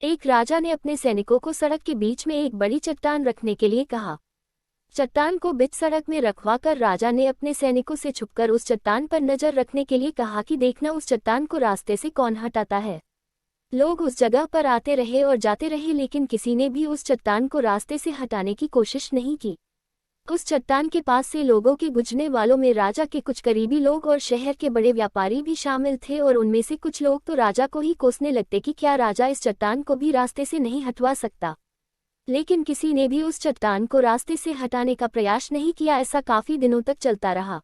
एक राजा ने अपने सैनिकों को सड़क के बीच में एक बड़ी चट्टान रखने के लिए कहा। चट्टान को बीच सड़क में रखवाकर राजा ने अपने सैनिकों से छुपकर उस चट्टान पर नजर रखने के लिए कहा कि देखना उस चट्टान को रास्ते से कौन हटाता है। लोग उस जगह पर आते रहे और जाते रहे, लेकिन किसी ने भी उस चट्टान को रास्ते से हटाने की कोशिश नहीं की। उस चट्टान के पास से लोगों के गुजरने वालों में राजा के कुछ करीबी लोग और शहर के बड़े व्यापारी भी शामिल थे, और उनमें से कुछ लोग तो राजा को ही कोसने लगते कि क्या राजा इस चट्टान को भी रास्ते से नहीं हटवा सकता। लेकिन किसी ने भी उस चट्टान को रास्ते से हटाने का प्रयास नहीं किया। ऐसा काफी दिनों तक चलता रहा।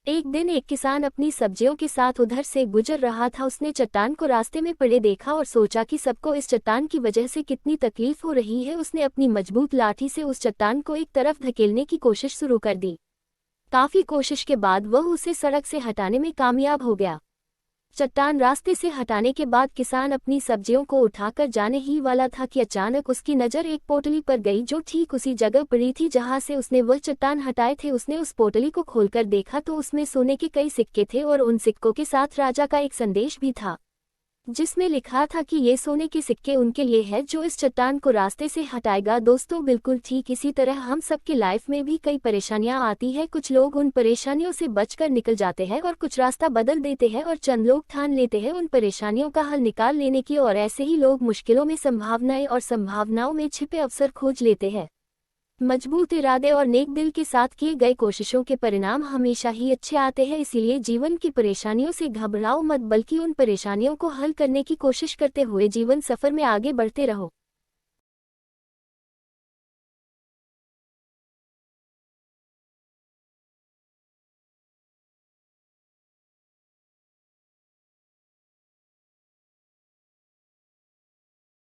एक दिन एक किसान अपनी सब्जियों के साथ उधर से गुजर रहा था। उसने चट्टान को रास्ते में पड़े देखा और सोचा कि सबको इस चट्टान की वजह से कितनी तकलीफ हो रही है। उसने अपनी मजबूत लाठी से उस चट्टान को एक तरफ धकेलने की कोशिश शुरू कर दी। काफी कोशिश के बाद वह उसे सड़क से हटाने में कामयाब हो गया। चट्टान रास्ते से हटाने के बाद किसान अपनी सब्जियों को उठाकर जाने ही वाला था कि अचानक उसकी नज़र एक पोटली पर गई जो ठीक उसी जगह पड़ी थी जहां से उसने वह चट्टान हटाए थे। उसने उस पोटली को खोलकर देखा तो उसमें सोने के कई सिक्के थे और उन सिक्कों के साथ राजा का एक संदेश भी था, जिसमें लिखा था कि ये सोने के सिक्के उनके लिए है जो इस चट्टान को रास्ते से हटाएगा। दोस्तों, बिल्कुल ठीक इसी तरह हम सबके लाइफ में भी कई परेशानियां आती है। कुछ लोग उन परेशानियों से बचकर निकल जाते हैं और कुछ रास्ता बदल देते हैं, और चंद लोग ठान लेते हैं उन परेशानियों का हल निकाल लेने की, और ऐसे ही लोग मुश्किलों में संभावनाएं और संभावनाओं में छिपे अवसर खोज लेते हैं। मजबूत इरादे और नेक दिल के साथ किए गए कोशिशों के परिणाम हमेशा ही अच्छे आते हैं। इसीलिए जीवन की परेशानियों से घबराओ मत, बल्कि उन परेशानियों को हल करने की कोशिश करते हुए जीवन सफर में आगे बढ़ते रहो।